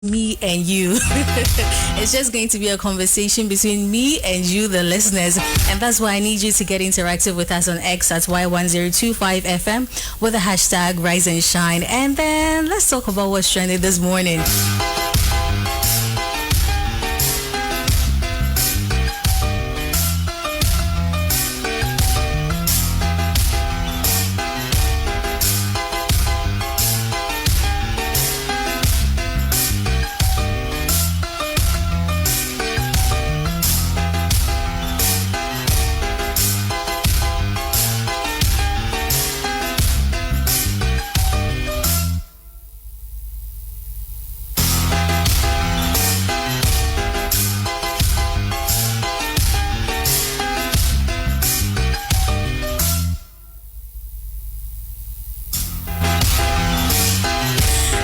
me and you. It's just going to be a conversation between me and you, the listeners, and that's why I need you to get interactive with us on X at Y1025FM with the hashtag Rise and Shine. And then let's talk about what's trending this morning.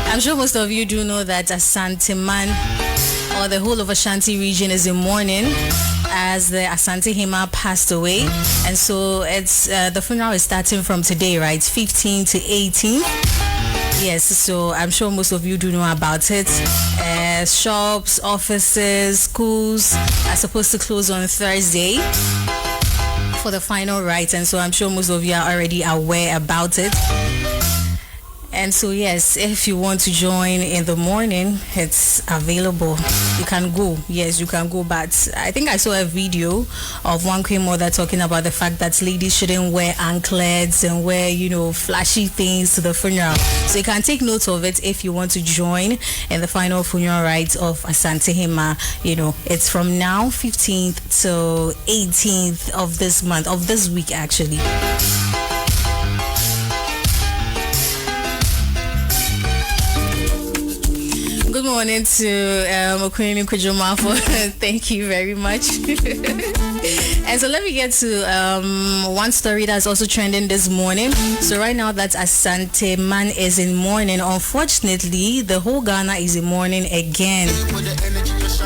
I'm sure most of you do know that Asante Man or the whole of Ashanti region is in mourning as the Asante Hima passed away, and so it's the funeral is starting from today, right? 15 to 18. Yes, so I'm sure most of you do know about it. Shops, offices, schools are supposed to close on Thursday for the final rites, and so I'm sure most of you are already aware about it. And so yes, if you want to join in the morning, it's available. You can go. Yes, you can go. But I think I saw a video of one queen mother talking about the fact that ladies shouldn't wear anklets and wear, flashy things to the funeral. So you can take note of it if you want to join in the final funeral rites of Asante Hima. It's from now 15th to 18th of this month, of this week actually. Good morning to Queen Kujumafo. Thank you very much. And so let me get to one story that's also trending this morning. So right now that Asante Man is in mourning, unfortunately, the whole Ghana is in mourning again.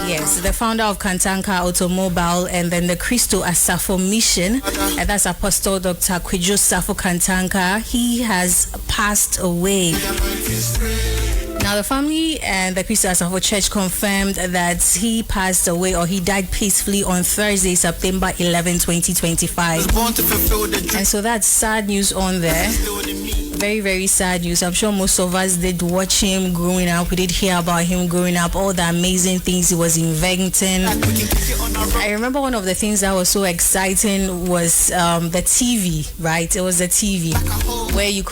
Yes, the founder of Kantanka Automobile and then the Christo Asafo Mission, and that's Apostle Dr. Kwejo Safo Kantanka, he has passed away. Now, the family and the Christo Asafo Church confirmed that he passed away or he died peacefully on Thursday, September 11, 2025. And so that's sad news on there. Very, very sad news. I'm sure most of us did watch him growing up. We did hear about him growing up, all the amazing things he was inventing. I remember one of the things that was so exciting was the TV, right? It was the TV where you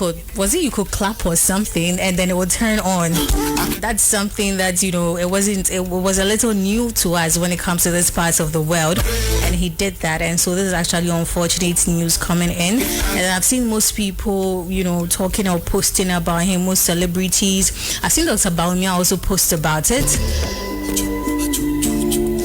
could clap or something and then it would turn on. That's something that, it was a little new to us when it comes to this part of the world. And he did that. And so this is actually unfortunate news coming in. And I've seen most people, talking or posting about him, most celebrities. I've seen Dr. Baumia also post about it.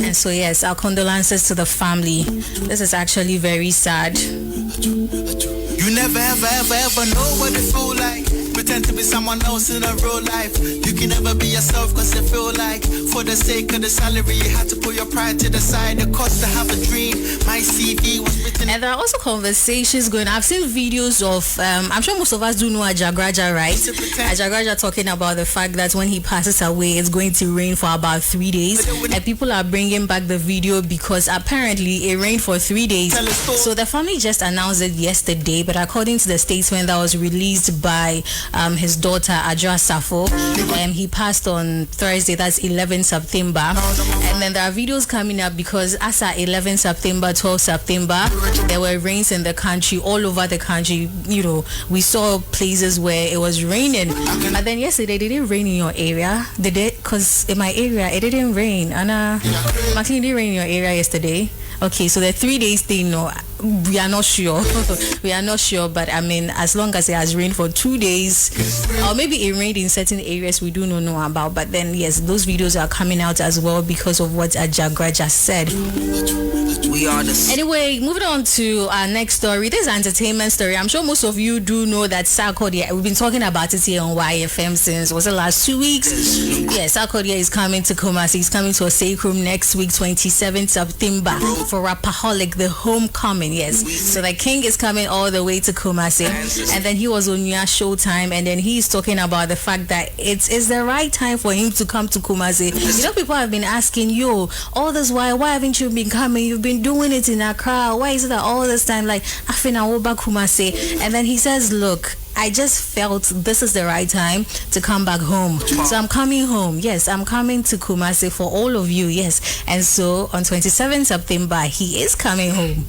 And so yes, our condolences to the family. This is actually very sad. You never ever know what it feel like. Pretend to be someone else in a real life. You can never be yourself cause you feel like for the sake of the salary you had to put your pride to the side. The cost to have a dream. My CV was written. And there are also conversations going. I've seen videos of I'm sure most of us do know Ajagraja, right? Ajagraja talking about the fact that when he passes away it's going to rain for about 3 days, and people are bringing back the video because apparently it rained for 3 days. So the family just announced it yesterday, but according to the statement that was released by his daughter Ajwa Safo, he passed on Thursday, that's 11 September. And then there are videos coming up because as at 11 September, 12 September, there were rains in the country, all over the country. We saw places where it was raining. But then yesterday, did it rain in your area? Did it? Because in my area, it didn't rain. Anna, Martin, did it rain in your area yesterday? Okay, so the 3 days thing, no, we are not sure. We are not sure, but I mean, as long as it has rained for 2 days, or maybe it rained in certain areas we do not know about. But then, yes, those videos are coming out as well because of what Ajagraja said. We are the Anyway, moving on to our next story. This is an entertainment story. I'm sure most of you do know that Sarkodie, we've been talking about it here on YFM since, was the last 2 weeks? Yes, Sarkodie is coming to Kumasi. He's coming to a sacrum next week, 27th September, for RapperHolic, the homecoming. coming, yes. So the king is coming all the way to Kumasi. And then he was on your Showtime, and then he's talking about the fact that it's the right time for him to come to Kumasi. You know, people have been asking you all this while, why haven't you been coming? You've been doing it in Accra. Why is it that all this time, like, Afina Oba Kumasi? And then he says, look, I just felt this is the right time to come back home. So I'm coming home. Yes, I'm coming to Kumasi for all of you. Yes. And so on 27th September, he is coming home.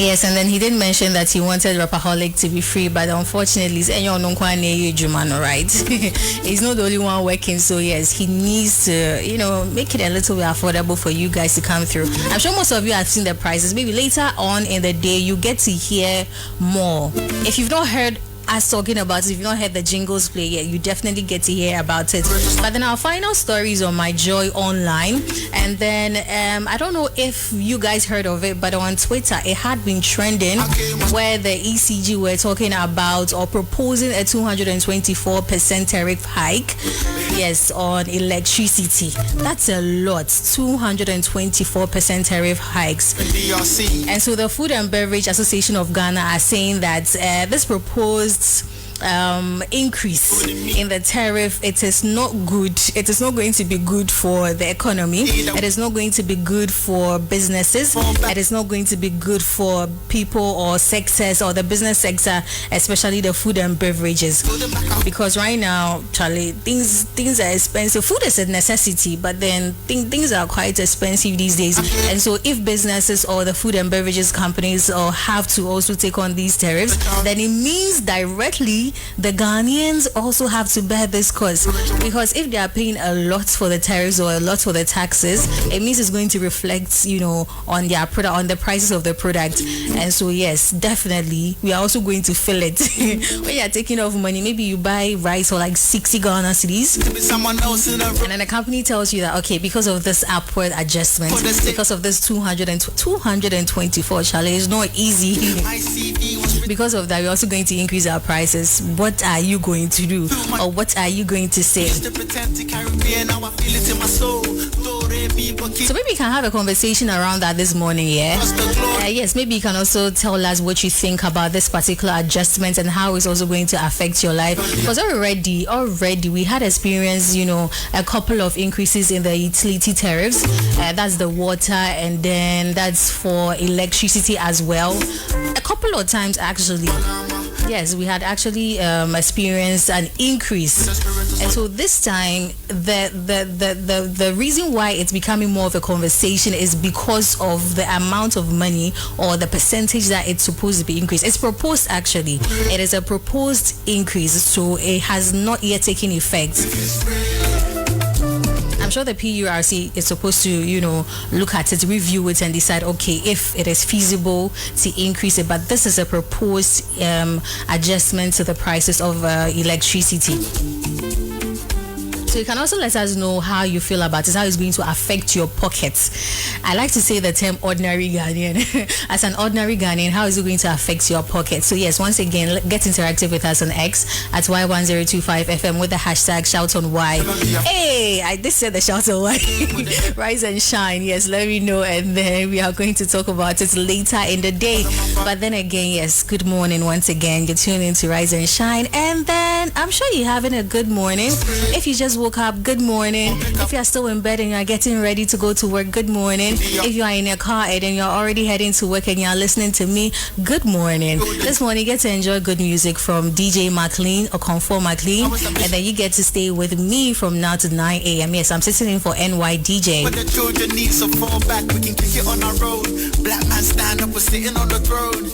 Yes, and then he did mention that he wanted RapperHolic to be free, but unfortunately, right? He's not the only one working, so yes, he needs to, make it a little bit affordable for you guys to come through. I'm sure most of you have seen the prices. Maybe later on in the day, you get to hear more. If you've not heard us talking about it, if you've not heard the jingles play yet, you definitely get to hear about it. But then our final story is on My Joy Online, and then I don't know if you guys heard of it, but on Twitter it had been trending where the ECG were talking about or proposing a 224% tariff hike, yes, on electricity. That's a lot. 224% tariff hikes. And so the Food and Beverage Association of Ghana are saying that this proposed increase in the tariff, it is not good. It is not going to be good for the economy. It is not going to be good for businesses. It is not going to be good for people or sectors or the business sector, especially the food and beverages. Because right now, Charlie, things are expensive. Food is a necessity, but then things are quite expensive these days. And so if businesses or the food and beverages companies have to also take on these tariffs, then it means directly the Ghanaians also have to bear this cost, because if they are paying a lot for the tariffs or a lot for the taxes, it means it's going to reflect, on their product, on the prices of the product. And so yes, definitely we are also going to feel it. When you are taking off money, maybe you buy rice for like 60 Ghana cedis, and then the company tells you that, okay, because of this upward adjustment, because of this 224, Charlie, it's not easy. Because of that, we're also going to increase our prices. What are you going to do, or what are you going to say? So maybe you can have a conversation around that this morning, yeah? Yes, maybe you can also tell us what you think about this particular adjustment and how it's also going to affect your life. Because already we had experienced, a couple of increases in the utility tariffs. That's the water, and then that's for electricity as well. A couple of times actually. Yes, we had actually experienced an increase, and so this time the reason why it's becoming more of a conversation is because of the amount of money or the percentage that it's supposed to be increased. It's proposed actually. It is a proposed increase, so it has not yet taken effect. I'm sure the PURC is supposed to, look at it, review it, and decide, okay, if it is feasible to increase it. But this is a proposed adjustment to the prices of electricity. So you can also let us know how you feel about it, how it's going to affect your pockets. I like to say the term ordinary Ghanaian. As an ordinary Ghanaian, how is it going to affect your pocket? So yes, once again, get interactive with us on X at Y1025FM with the hashtag Shout on Y. Hey, I did say the Shout on Y. Rise and shine. Yes, let me know, and then we are going to talk about it later in the day. But then again, yes, good morning once again. You're tuning in to Rise and Shine, and then I'm sure you're having a good morning. If you just woke up, good morning. If you're still in bed and you're getting ready to go to work, good morning. If you are in your car and then you're already heading to work and you're listening to me, good morning. This morning you get to enjoy good music from DJ McLean or Comfort McLean, and then you get to stay with me from now to 9 a.m. Yes, I'm sitting in for NY DJ. When the children need some fall back, we can kick it on our road. Black man stand up, we're sitting on the throne.